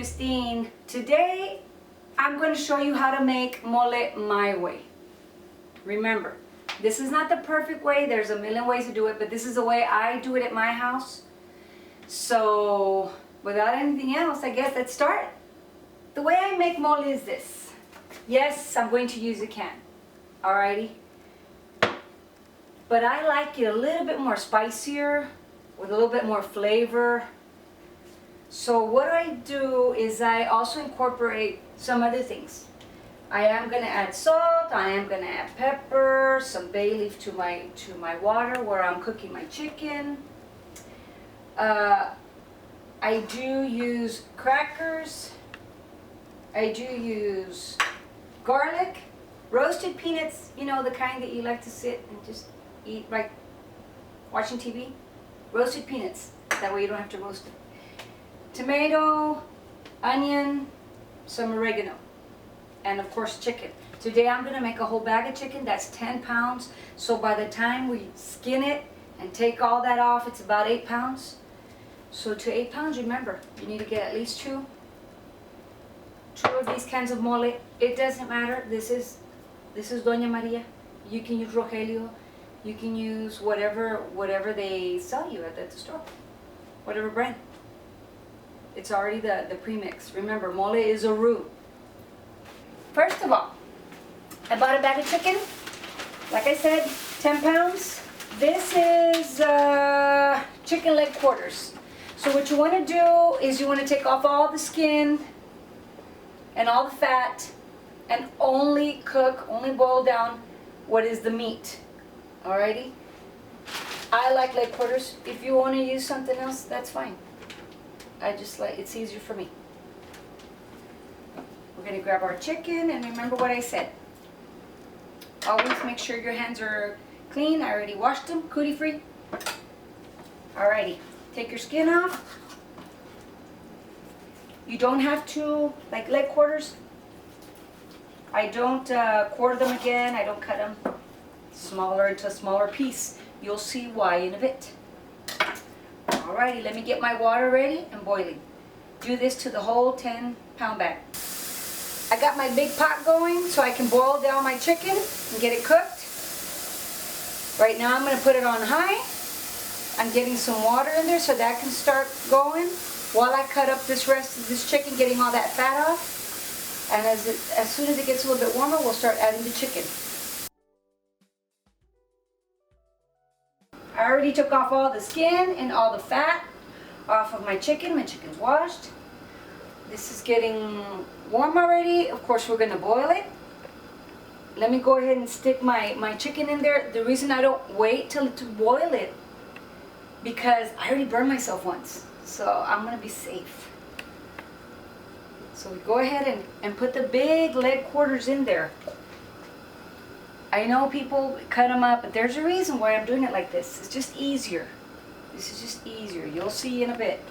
Christine. Today I'm going to show you how to make mole my way. Remember, this is not the perfect way. There's a million ways to do it, but this is the way I do it at my house. So without anything else, I guess let's start. The way I make mole is this. Yes, I'm going to use a can. Alrighty. But I like it a little bit more spicier, with a little bit more flavor. So what I do is I also incorporate some other things. I am going to add salt, I am going to add pepper, some bay leaf to my water where I'm cooking my chicken. I do use crackers. I do use garlic, roasted peanuts, you know, the kind that you like to sit and just eat like watching TV. Roasted peanuts, that way you don't have to roast them. Tomato, onion, some oregano, and of course chicken. Today I'm going to make a whole bag of chicken. That's 10 pounds. So by the time we skin it and take all that off, it's about 8 pounds. So to 8 pounds, remember, you need to get at least two of these cans of mole. It doesn't matter. This is Doña Maria. You can use Rogelio. You can use whatever they sell you at the store, whatever brand. It's already the premix. Remember, mole is a roux. First of all, I bought a bag of chicken. Like I said, 10 pounds. This is chicken leg quarters. So what you want to do is you want to take off all the skin and all the fat and only boil down what is the meat. Alrighty? I like leg quarters. If you want to use something else, that's fine. I just like, it's easier for me. We're going to grab our chicken, and remember what I said. Always make sure your hands are clean. I already washed them, cootie free. Alrighty, take your skin off. You don't have to, like leg quarters, I don't quarter them again. I don't cut them smaller into a smaller piece. You'll see why in a bit. Alrighty, let me get my water ready and boiling. Do this to the whole 10-pound bag. I got my big pot going so I can boil down my chicken and get it cooked. Right now I'm going to put it on high. I'm getting some water in there so that can start going while I cut up this rest of this chicken, getting all that fat off. And as soon as it gets a little bit warmer, we'll start adding the chicken. I already took off all the skin and all the fat off of my chicken. My chicken's washed. This is getting warm already. Of course, we're going to boil it. Let me go ahead and stick my chicken in there. The reason I don't wait to boil it, because I already burned myself once. So I'm going to be safe. So we go ahead and put the big leg quarters in there. I know people cut them up, but there's a reason why I'm doing it like this. It's just easier. This is just easier. You'll see in a bit.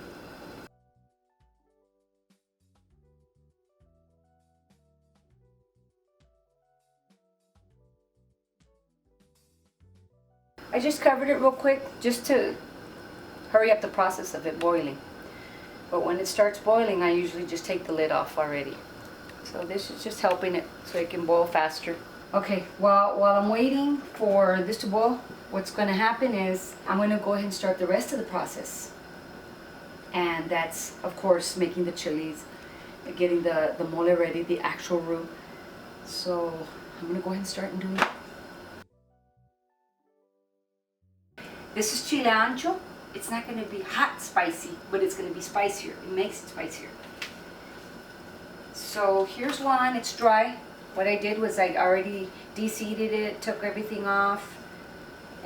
I just covered it real quick just to hurry up the process of it boiling. But when it starts boiling, I usually just take the lid off already. So this is just helping it so it can boil faster. Okay, while I'm waiting for this to boil, what's going to happen is I'm going to go ahead and start the rest of the process. And that's, of course, making the chilies, getting the mole ready, the actual roux. So I'm going to go ahead and start and do it. This is Chile Ancho. It's not going to be hot spicy, but it's going to be spicier. It makes it spicier. So here's one. It's dry. What I did was I already de-seeded it, took everything off,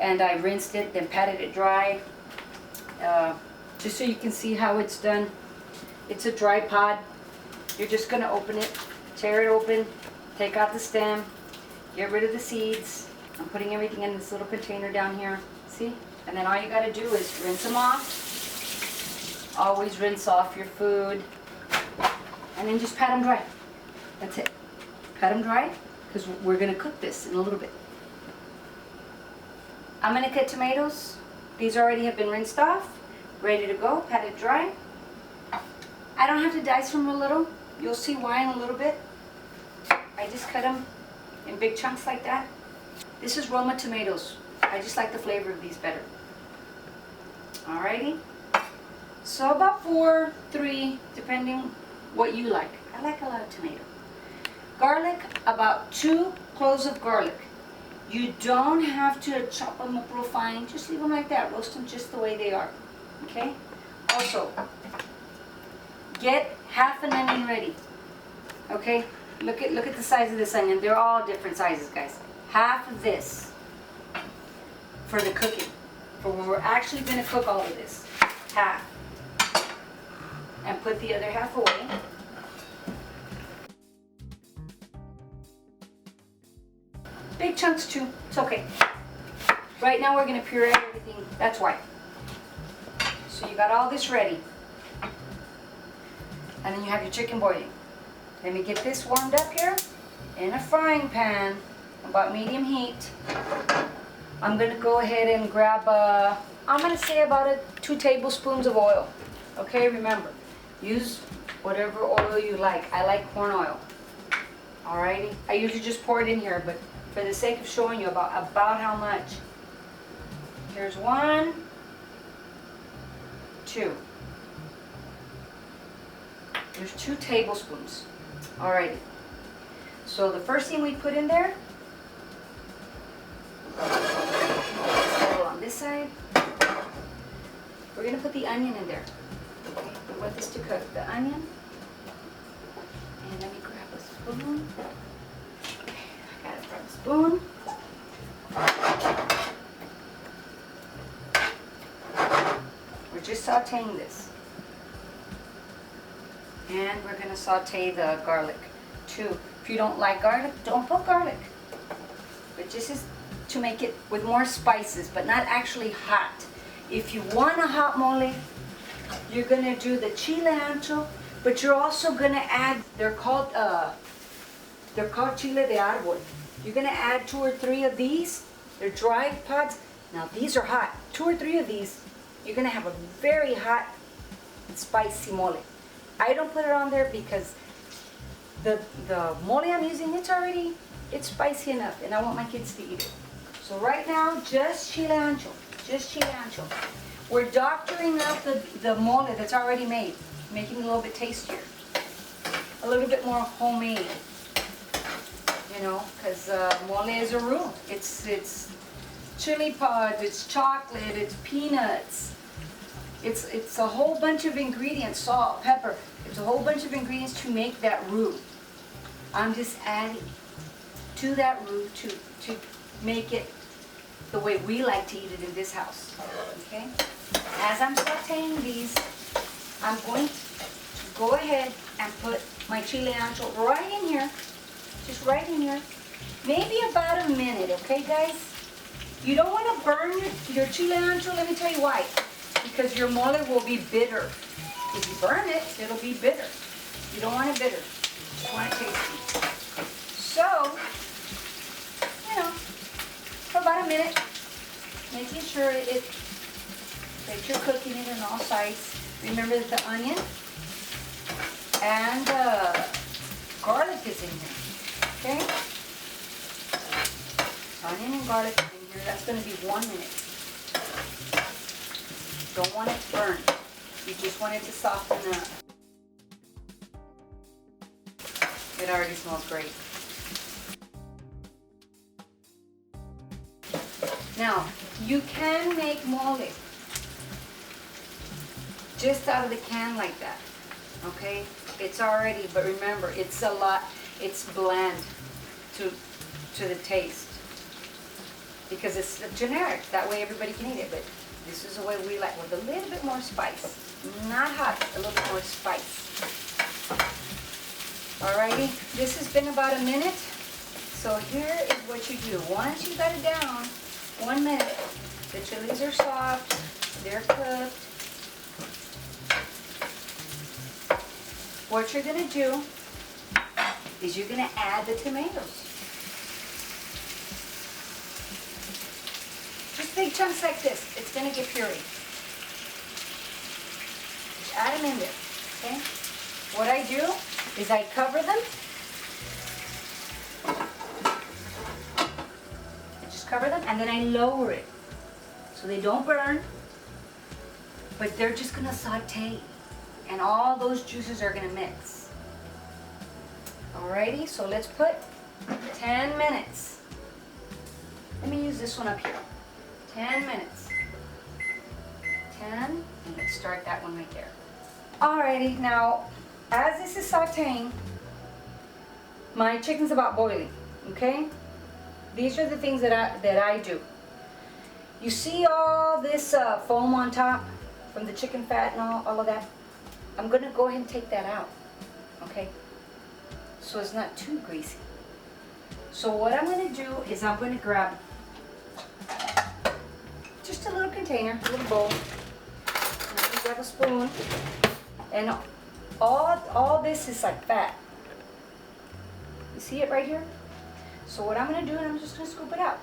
and I rinsed it, then patted it dry. Just so you can see how it's done. It's a dry pod. You're just going to open it, tear it open, take out the stem, get rid of the seeds. I'm putting everything in this little container down here. See? And then all you got to do is rinse them off. Always rinse off your food. And then just pat them dry. That's it. Pat them dry, because we're going to cook this in a little bit. I'm going to cut tomatoes. These already have been rinsed off. Ready to go. Pat it dry. I don't have to dice them a little. You'll see why in a little bit. I just cut them in big chunks like that. This is Roma tomatoes. I just like the flavor of these better. Alrighty. So about 4, 3, depending what you like. I like a lot of tomato. Garlic, about 2 cloves of garlic. You don't have to chop them up real fine. Just leave them like that. Roast them just the way they are. Okay? Also, get half an onion ready. Okay? Look at the size of this onion. They're all different sizes, guys. Half of this for the cooking. For when we're actually going to cook all of this. Half. And put the other half away. Big chunks too. It's okay. Right now we're going to puree everything. That's why. So you got all this ready. And then you have your chicken boiling. Let me get this warmed up here in a frying pan, about medium heat. I'm going to go ahead and grab I'm going to say about 2 tablespoons of oil. Okay, remember, use whatever oil you like. I like corn oil. Alrighty, I usually just pour it in here, but for the sake of showing you about how much. Here's 1, 2. There's 2 tablespoons. Alrighty. So the first thing we put in there, on this side, we're going to put the onion in there. Okay, we want this to cook. The onion. And let me grab a spoon. Okay, I got it from a spoon. We're just sauteing this. And we're going to saute the garlic too. If you don't like garlic, don't put garlic. But just is to make it with more spices, but not actually hot. If you want a hot mole, you're going to do the Chile Ancho, but you're also going to add, they're called Chile de Árbol. You're going to add 2 or 3 of these. They're dried pods. Now these are hot. 2 or 3 of these, you're going to have a very hot, spicy mole. I don't put it on there because the mole I'm using, it's spicy enough, and I want my kids to eat it. So right now, just Chile Ancho. Just Chile Ancho. We're doctoring up the mole that's already made, making it a little bit tastier. A little bit more homemade. You know, because mole is a roux. It's chili pods, it's chocolate, it's peanuts. It's a whole bunch of ingredients, salt, pepper. It's a whole bunch of ingredients to make that roux. I'm just adding to that roux to make it the way we like to eat it in this house. Okay? As I'm sauteing these, I'm going to go ahead and put my Chile Ancho right in here. Just right in here. Maybe about a minute, okay guys? You don't want to burn your Chile Ancho, let me tell you why. Because your mole will be bitter. If you burn it, it'll be bitter. You don't want it bitter. You just want it tasty. So, you know, for about a minute, making sure that you're cooking it on all sides. Remember that the onion and garlic is in here. Okay? Onion and garlic is in here. That's going to be 1 minute. Don't want it to burn. You just want it to soften up. It already smells great. Now, you can make mole just out of the can like that. Okay? It's already, but remember, it's a lot, it's bland to the taste. Because it's generic, that way everybody can eat it, but this is the way we like, with a little bit more spice. Not hot, a little bit more spice. Alrighty, this has been about a minute. So here is what you do. Once you got it down, 1 minute, the chilies are soft, they're cooked. What you're gonna do is you're gonna add the tomatoes. Just big chunks like this. It's going to get puree. Just add them in there, okay? what I do is I cover them. I just cover them and then I lower it so they don't burn, but they're just gonna saute and all those juices are gonna mix. Alrighty, so let's put 10 minutes. Let me use this one up here. 10 minutes. 10, and let's start that one right there. Alrighty, now as this is sauteing, my chicken's about boiling, okay? These are the things that I do. You see all this foam on top from the chicken fat and all of that? I'm gonna go ahead and take that out, okay? So it's not too greasy. So what I'm gonna do is I'm gonna grab just a little container, a little bowl. I'm gonna grab a spoon, and all this is like fat. You see it right here? So what I'm gonna do is I'm just gonna scoop it out.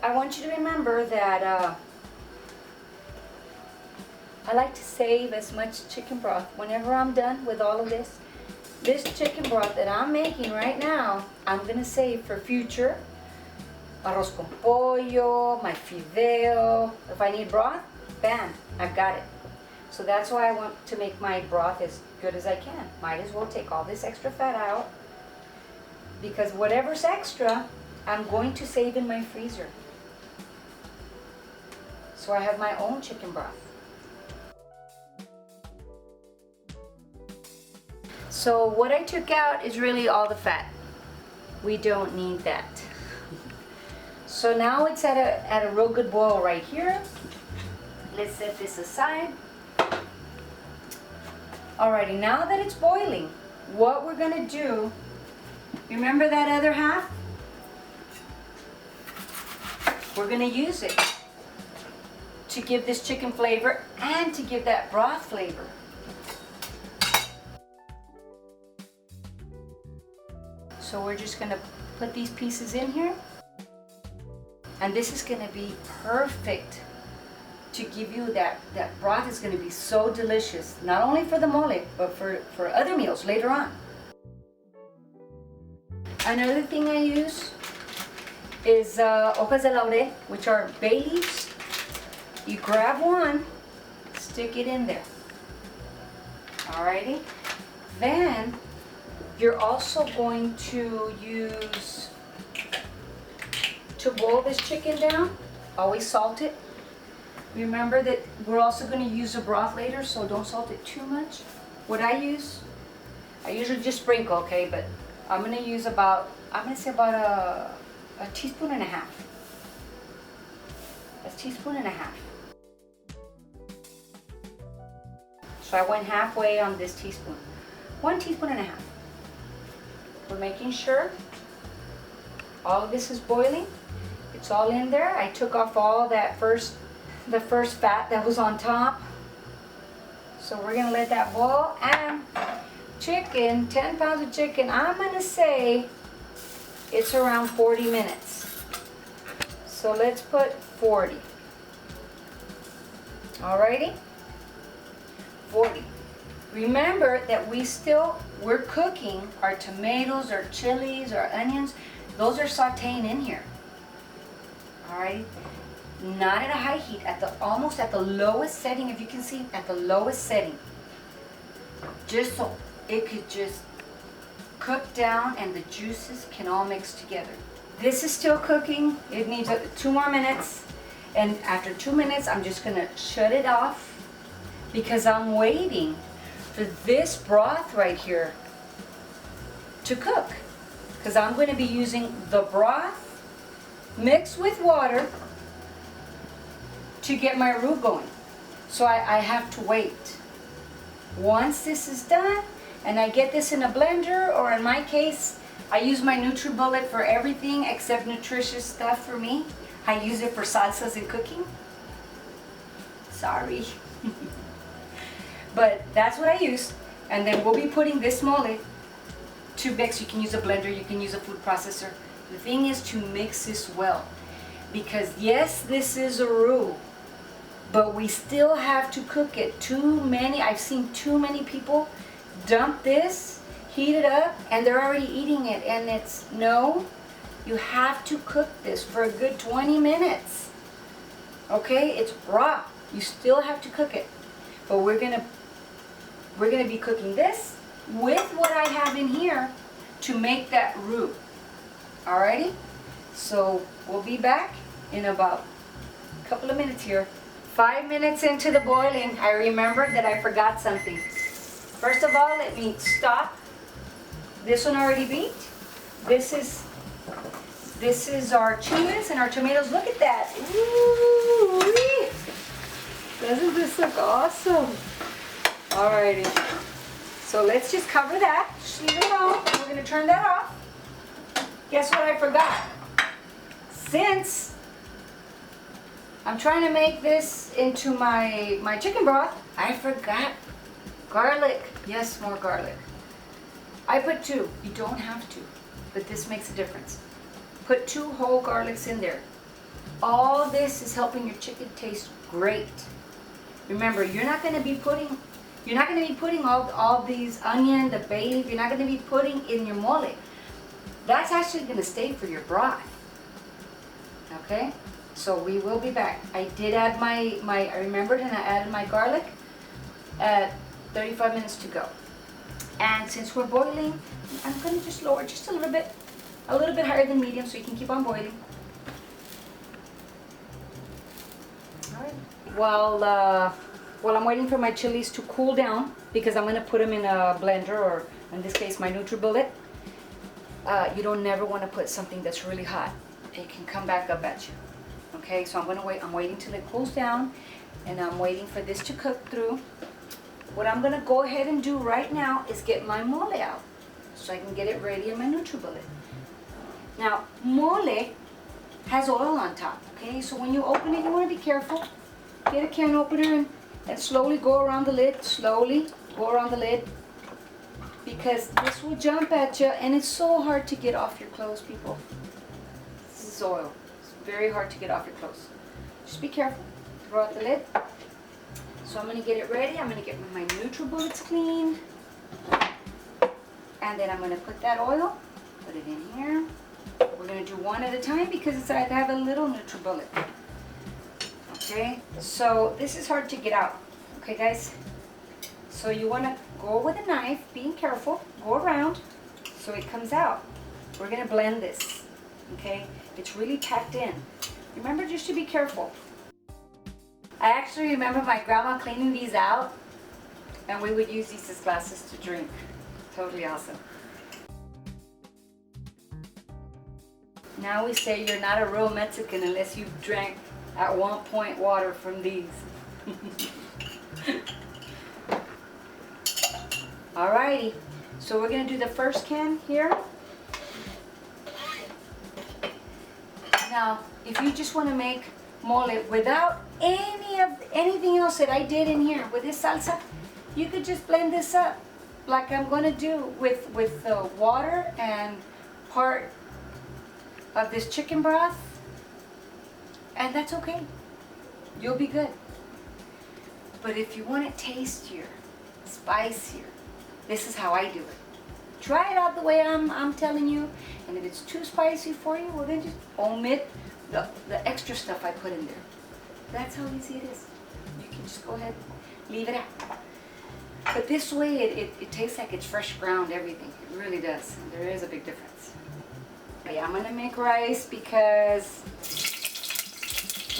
I want you to remember that I like to save as much chicken broth. Whenever I'm done with all of this chicken broth that I'm making right now, I'm gonna save for future arroz con pollo, my fideo. If I need broth, bam, I've got it. So that's why I want to make my broth as good as I can. Might as well take all this extra fat out, because whatever's extra, I'm going to save in my freezer. So I have my own chicken broth. So what I took out is really all the fat. We don't need that. So now it's at a real good boil right here. Let's set this aside. Alrighty, now that it's boiling, what we're gonna do, remember that other half? We're gonna use it to give this chicken flavor and to give that broth flavor. So we're just gonna put these pieces in here. And this is gonna be perfect to give you that broth is gonna be so delicious, not only for the mole, but for other meals later on. Another thing I use is hojas de laurel, which are bay leaves. You grab one, stick it in there. Alrighty? Then you're also going to use, to boil this chicken down, always salt it. Remember that we're also going to use a broth later, so don't salt it too much. What I usually just sprinkle, okay, but I'm going to use about, I'm going to say about a teaspoon and a half. A teaspoon and a half. So I went halfway on this teaspoon. 1 teaspoon and a half. We're making sure all of this is boiling. It's all in there. I took off all that the first fat that was on top. So we're gonna let that boil. And chicken, 10 pounds of chicken, I'm gonna say it's around 40 minutes. So let's put 40. Alrighty? 40. Remember that we're cooking our tomatoes, our chilies, our onions. Those are sauteing in here. Alright? Not at a high heat, almost at the lowest setting, if you can see, at the lowest setting. Just so it could just cook down and the juices can all mix together. This is still cooking. It needs 2 more minutes. And after 2 minutes, I'm just gonna shut it off because I'm waiting for this broth right here to cook. Because I'm going to be using the broth mixed with water to get my roux going. So I have to wait. Once this is done and I get this in a blender, or in my case, I use my NutriBullet for everything except nutritious stuff for me. I use it for salsas and cooking. Sorry. But that's what I use. And then we'll be putting this mole to mix. You can use a blender, you can use a food processor. The thing is to mix this well. Because yes, this is a roux, but we still have to cook it. I've seen too many people dump this, heat it up, and they're already eating it. And no, you have to cook this for a good 20 minutes. Okay, it's raw. You still have to cook it. But we're gonna be cooking this with what I have in here to make that roux. Alrighty? So we'll be back in about a couple of minutes here. 5 minutes into the boiling, I remembered that I forgot something. First of all, let me stop. This one already beat. This is our chiles and our tomatoes. Look at that. Ooh, doesn't this look awesome? Alrighty. So let's just cover that. Just leave it alone. We're gonna turn that off. Guess what I forgot? Since I'm trying to make this into my chicken broth, I forgot garlic. Yes, more garlic. I put 2. You don't have to, but this makes a difference. Put 2 whole garlics in there. All this is helping your chicken taste great. Remember, you're not going to be putting all these onion, the bay leaf. You're not going to be putting in your mole. That's actually going to stay for your broth. Okay, so we will be back. I did add I remembered, and I added my garlic at 35 minutes to go. And since we're boiling, I'm going to just lower just a little bit higher than medium, so you can keep on boiling. All right. While I'm waiting for my chilies to cool down, because I'm going to put them in a blender, or in this case my NutriBullet. You don't never want to put something that's really hot. It can come back up at you. Okay, so I'm going to wait. I'm waiting till it cools down, and I'm waiting for this to cook through. What I'm going to go ahead and do right now is get my mole out, so I can get it ready in my NutriBullet. Now, mole has oil on top, okay? So when you open it, you want to be careful. Get a can opener and slowly go around the lid. Slowly go around the lid, because this will jump at you, and it's so hard to get off your clothes, people. This is oil. It's very hard to get off your clothes. Just be careful. Throw out the lid. So I'm going to get it ready. I'm going to get my NutriBullets clean. And then I'm going to put that oil, put it in here. We're going to do one at a time because I have a little NutriBullet. Okay, so this is hard to get out. Okay, guys? So you want to go with a knife, being careful, go around so it comes out. We're going to blend this. Okay, it's really packed in. Remember just to be careful. I actually remember my grandma cleaning these out, and we would use these as glasses to drink. Totally awesome. Now we say you're not a real Mexican unless you drank at one point water from these. Alrighty, so we're going to do the first can here. Now, if you just want to make mole without anything else that I did in here with this salsa, you could just blend this up like I'm going to do with the water and part of this chicken broth, and that's okay. You'll be good. But if you want it tastier, spicier, this is how I do it. Try it out the way I'm telling you, and if it's too spicy for you, well then just omit the extra stuff I put in there. That's how easy it is. You can just go ahead, leave it out. But this way it tastes like it's fresh ground, everything. It really does. And there is a big difference. But yeah, I'm gonna make rice because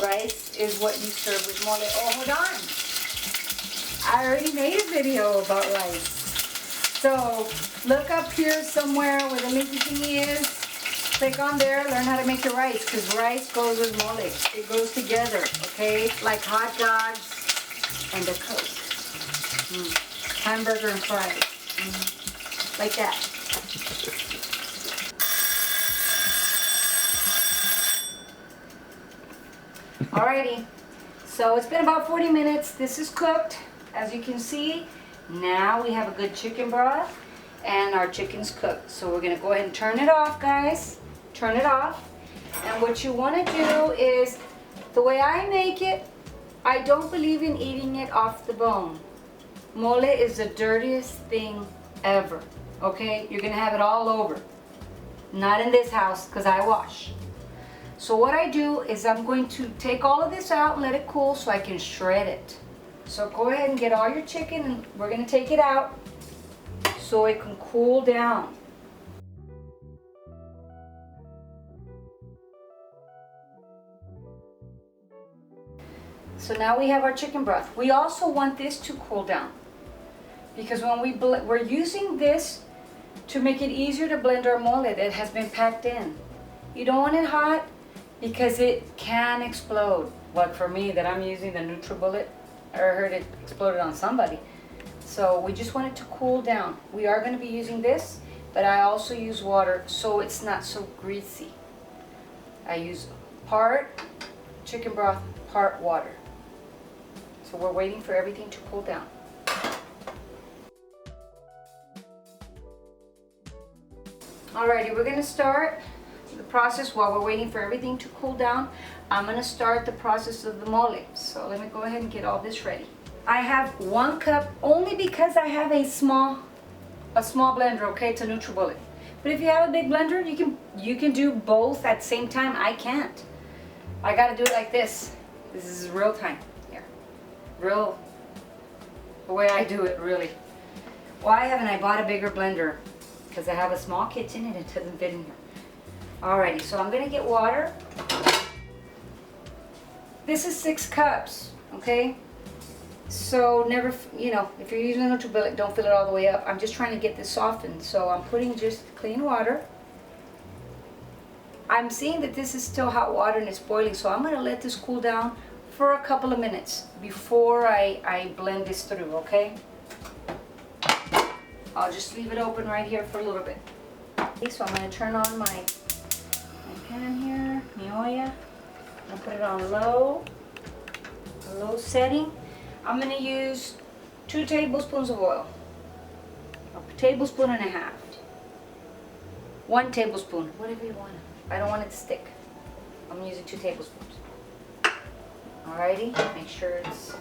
rice is what you serve with mole. Oh, hold on. I already made a video about rice. So look up here somewhere where the linky thingy is. Click on there, learn how to make your rice, because rice goes with mole. It goes together, okay? Like hot dogs and a Coke. Hamburger and fries. Like that. Alrighty, so it's been about 40 minutes. This is cooked, as you can see. Now we have a good chicken broth, and our chicken's cooked. So we're gonna go ahead and turn it off, guys. Turn it off. And what you wanna do is, the way I make it, I don't believe in eating it off the bone. Mole is the dirtiest thing ever, okay? You're gonna have it all over. Not in this house, because I wash. So what I do is I'm going to take all of this out and let it cool so I can shred it. So go ahead and get all your chicken and we're gonna take it out so it can cool down. So now we have our chicken broth. We also want this to cool down because when we're using this to make it easier to blend our mole that has been packed in. You don't want it hot because it can explode. But for me, that I'm using the NutriBullet, I heard it exploded on somebody. So we just want it to cool down. We are going to be using this, but I also use water so it's not so greasy. I use part chicken broth, part water. So we're waiting for everything to cool down. Alrighty, we're gonna start the process while we're waiting for everything to cool down. I'm gonna start the process of the mole. So let me go ahead and get all this ready. I have 1 cup only because I have a small blender, okay? It's a NutriBullet. But if you have a big blender, you can do both at the same time. I can't. I gotta do it like this. This is real time. Real, the way I do it, really. Why haven't I bought a bigger blender? Because I have a small kitchen and it doesn't fit in here. Alrighty, so I'm gonna get water. This is 6 cups, okay? So never, if you're using a NutriBullet, don't fill it all the way up. I'm just trying to get this softened, so I'm putting just clean water. I'm seeing that this is still hot water and it's boiling, so I'm gonna let this cool down for a couple of minutes before I blend this through, okay? I'll just leave it open right here for a little bit. Okay, so I'm going to turn on my pan here, mi olla. I'll put it on a low setting. I'm going to use 2 tablespoons of oil, a tablespoon and a half, 1 tablespoon, whatever you want. I don't want it to stick. I'm using 2 tablespoons. Alrighty, make sure it's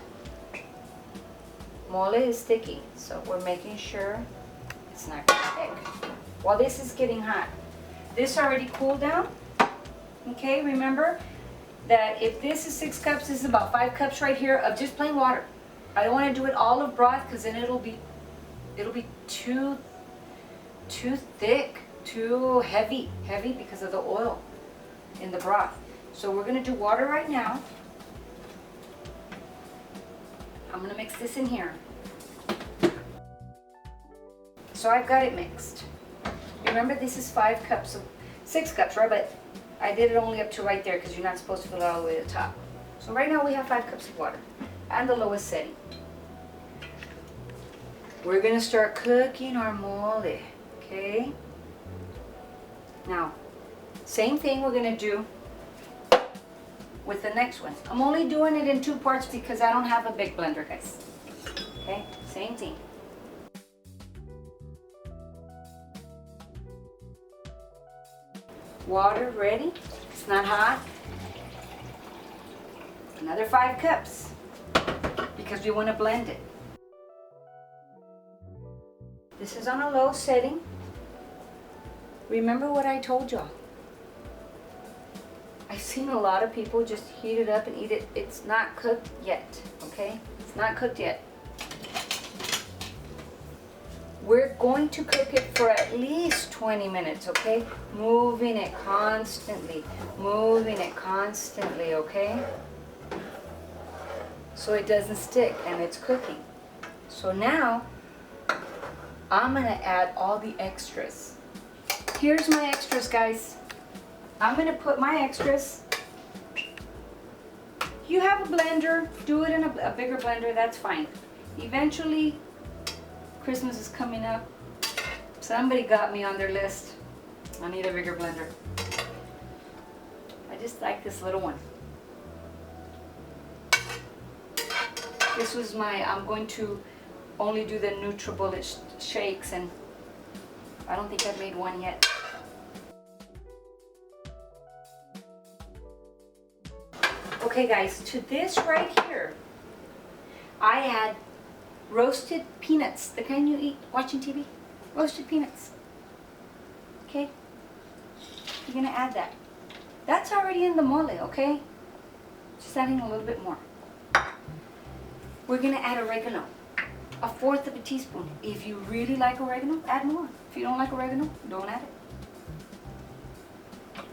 mole is sticky, so we're making sure it's not going to stick. While this is getting hot, this already cooled down. Okay, remember that if this is 6 cups, this is about 5 cups right here of just plain water. I don't want to do it all of broth because then it'll be too thick, too heavy because of the oil in the broth. So we're going to do water right now. I'm going to mix this in here. So I've got it mixed. Remember, this is 5 cups, 6 cups, right? But I did it only up to right there because you're not supposed to fill it all the way to the top. So right now we have 5 cups of water and the lowest setting. We're going to start cooking our mole, okay? Now, same thing we're going to do with the next one. I'm only doing it in 2 parts because I don't have a big blender, guys. Okay, same thing. Water ready. It's not hot. Another 5 cups because we want to blend it. This is on a low setting. Remember what I told y'all. I've seen a lot of people just heat it up and eat it. It's not cooked yet, okay? It's not cooked yet. We're going to cook it for at least 20 minutes, okay? Moving it constantly, okay? So it doesn't stick and it's cooking. So now, I'm gonna add all the extras. Here's my extras, guys. I'm gonna put my extras. You have a blender, do it in a bigger blender, that's fine. Eventually, Christmas is coming up. Somebody got me on their list. I need a bigger blender. I just like this little one. This was I'm going to only do the NutriBullet shakes, and I don't think I've made one yet. Okay guys, to this right here, I add roasted peanuts, the kind you eat watching TV. Roasted peanuts. Okay? You're gonna add that. That's already in the mole, okay? Just adding a little bit more. We're gonna add oregano. 1/4 of a teaspoon. If you really like oregano, add more. If you don't like oregano, don't add it.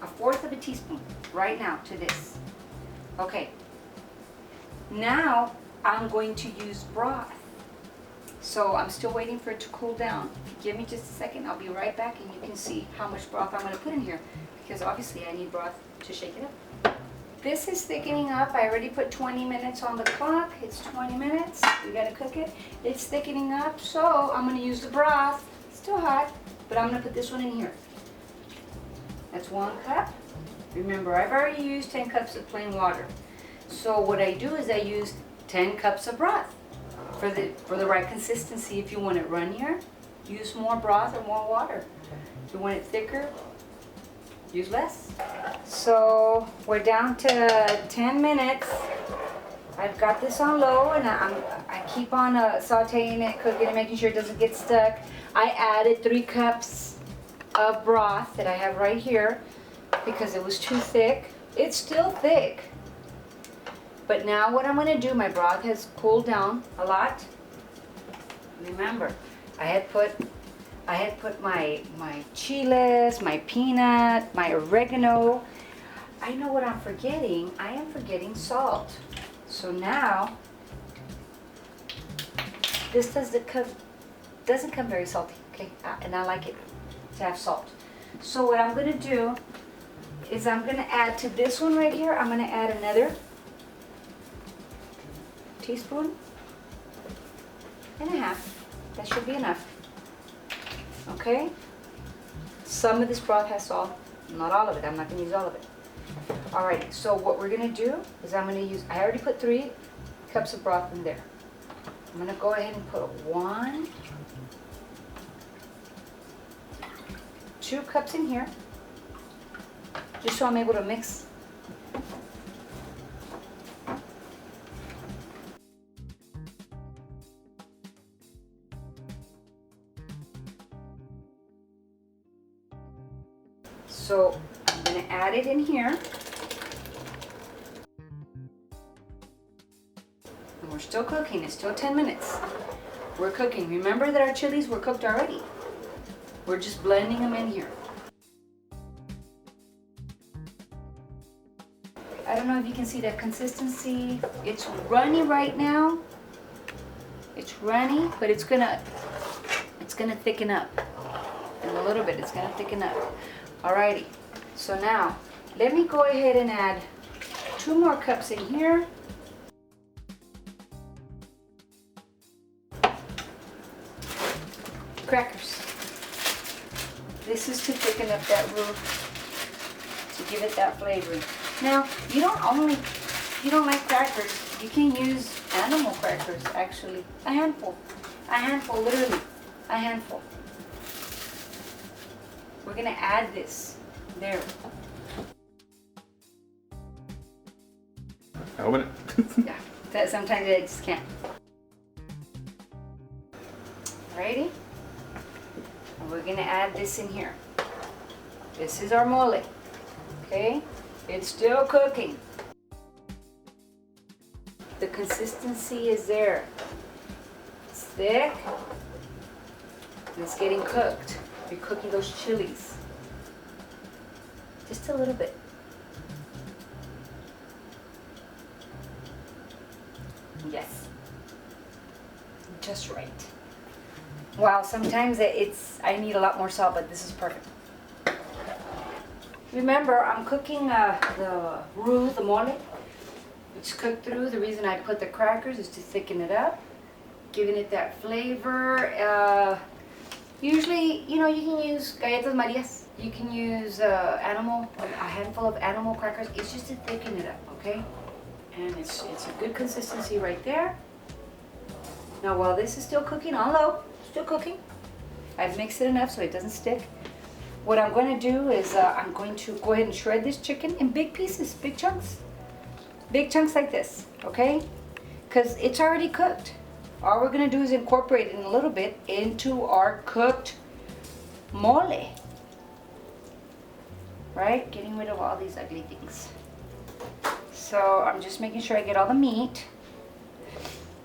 1/4 of a teaspoon right now to this. Okay. Now I'm going to use broth. So I'm still waiting for it to cool down. Give me just a second, I'll be right back and you can see how much broth I'm going to put in here, because obviously I need broth to shake it up. This is thickening up. I already put 20 minutes on the clock. It's 20 minutes. We got to cook it. It's thickening up, so I'm going to use the broth. It's still hot, but I'm going to put this one in here. That's 1 cup. Remember, I've already used 10 cups of plain water. So what I do is I use 10 cups of broth for the right consistency. If you want it runnier, use more broth or more water. If you want it thicker, use less. So we're down to 10 minutes. I've got this on low, and I keep on sauteing it, cooking it, making sure it doesn't get stuck. I added 3 cups of broth that I have right here because it was too thick. It's still thick. But now what I'm going to do, my broth has cooled down a lot. Remember, I had put my chiles, my peanut, my oregano. I know what I'm forgetting. I am forgetting salt. So now, this doesn't come very salty, okay? And I like it to have salt. So what I'm going to do is I'm going to add to this one right here, I'm going to add another teaspoon and a half. That should be enough. Okay? Some of this broth has salt, not all of it. I'm not going to use all of it. Alright, so what we're going to do is I already put 3 cups of broth in there. I'm going to go ahead and put 2 cups in here, just so I'm able to mix. So I'm going to add it in here. And we're still cooking. It's still 10 minutes. We're cooking. Remember that our chilies were cooked already. We're just blending them in here. I don't know if you can see that consistency. It's runny right now. It's runny, but it's gonna thicken up. In a little bit, it's gonna thicken up. Alrighty, so now let me go ahead and add 2 more cups in here. Crackers. This is to thicken up that roux, to give it that flavor. Now, you don't like crackers, you can use animal crackers actually. A handful, literally, a handful. We're going to add this. There. Open it. Yeah, sometimes I just can't. Ready? And we're going to add this in here. This is our mole. Okay? It's still cooking. The consistency is there. It's thick. And it's getting cooked. You're cooking those chilies. Just a little bit. Yes. Just right. Wow, sometimes I need a lot more salt, but this is perfect. Remember, I'm cooking the roux, the mole. It's cooked through. The reason I put the crackers is to thicken it up, giving it that flavor. Usually, you can use galletas Marias. You can use a handful of animal crackers. It's just to thicken it up, okay? And it's a good consistency right there. Now, while this is still cooking on low, still cooking, I've mixed it enough so it doesn't stick. What I'm going to do is I'm going to go ahead and shred this chicken in big pieces, big chunks. Big chunks like this, okay? Because it's already cooked. All we're gonna do is incorporate it in a little bit into our cooked mole. Right? Getting rid of all these ugly things. So I'm just making sure I get all the meat.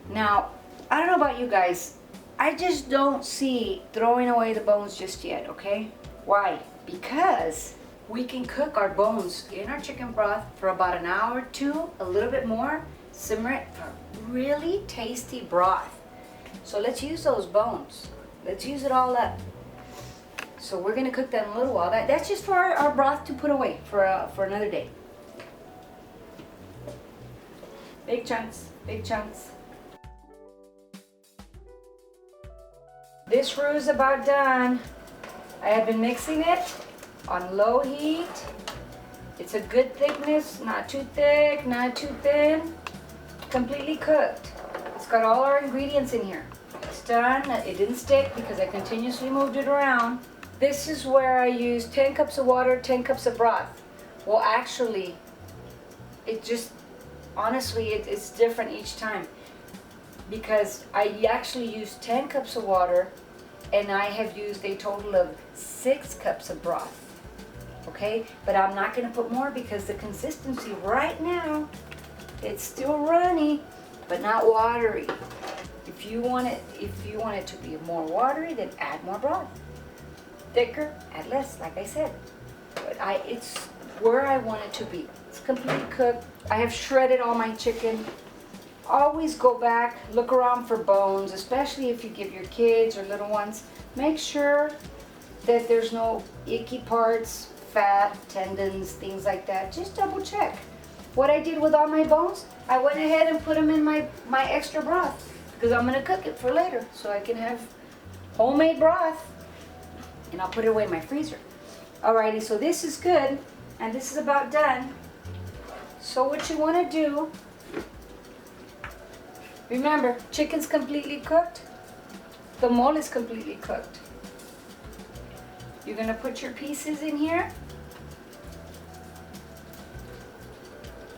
Now, I don't know about you guys. I just don't see throwing away the bones just yet, okay? Why? Because we can cook our bones in our chicken broth for about an hour or two, a little bit more, simmer it for really tasty broth. So let's use those bones. Let's use it all up. So we're gonna cook that in a little while. That's just for our broth to put away for another day. Big chunks, big chunks. This roux is about done. I have been mixing it on low heat. It's a good thickness, not too thick, not too thin. Completely cooked. It's got all our ingredients in here. It's done. It didn't stick because I continuously moved it around. This is where I use 10 cups of water, 10 cups of broth. Well, actually, it just, honestly, it's different each time. Because I actually use 10 cups of water and I have used a total of 6 cups of broth. Okay, but I'm not going to put more because the consistency right now, it's still runny, but not watery. If you want it to be more watery, then add more broth. Thicker, add less, like I said. But it's where I want it to be. It's completely cooked. I have shredded all my chicken. Always go back, look around for bones, especially if you give your kids or little ones. Make sure that there's no icky parts, fat, tendons, things like that. Just double check. What I did with all my bones, I went ahead and put them in my extra broth because I'm going to cook it for later so I can have homemade broth, and I'll put it away in my freezer. Alrighty, so this is good and this is about done. So what you want to do, remember, chicken's completely cooked. The mole is completely cooked. You're going to put your pieces in here.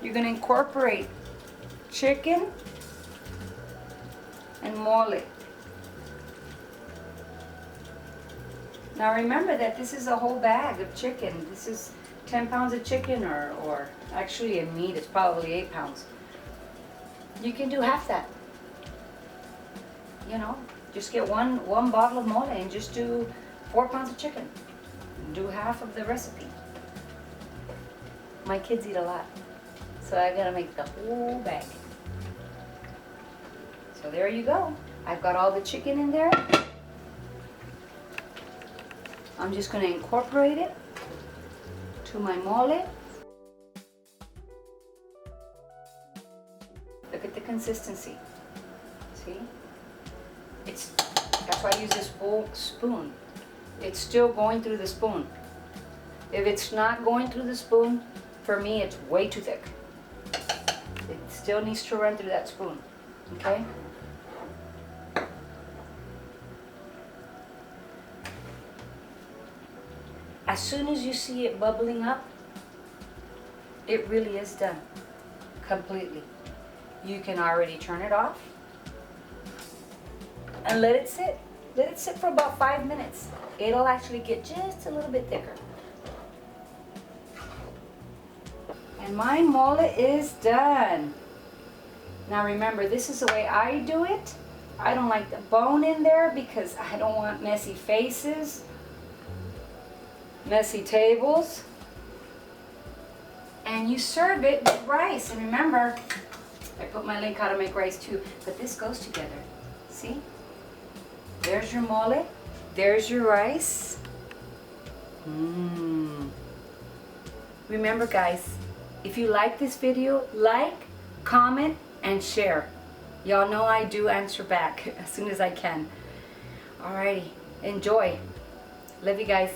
You're going to incorporate chicken and mole. Now remember that this is a whole bag of chicken. This is 10 pounds of chicken, or actually in meat it's probably 8 pounds. You can do half that. You know, just get one bottle of mole and just do 4 pounds of chicken. Do half of the recipe. My kids eat a lot, so I gotta make the whole bag. So there you go. I've got all the chicken in there. I'm just gonna incorporate it to my mole. Look at the consistency. See? That's why I use this full spoon. It's still going through the spoon. If it's not going through the spoon, for me it's way too thick. It still needs to run through that spoon. Okay? As soon as you see it bubbling up, it really is done. Completely. You can already turn it off and let it sit. Let it sit for about 5 minutes. It'll actually get just a little bit thicker. And my mole is done. Now remember, this is the way I do it. I don't like the bone in there because I don't want messy faces, messy tables. And you serve it with rice. And remember, I put my link how to make rice too, but this goes together. See? There's your mole. There's your rice. Remember guys, if you like this video, like, comment, and share. Y'all know I do answer back as soon as I can. Alrighty, enjoy. Love you guys.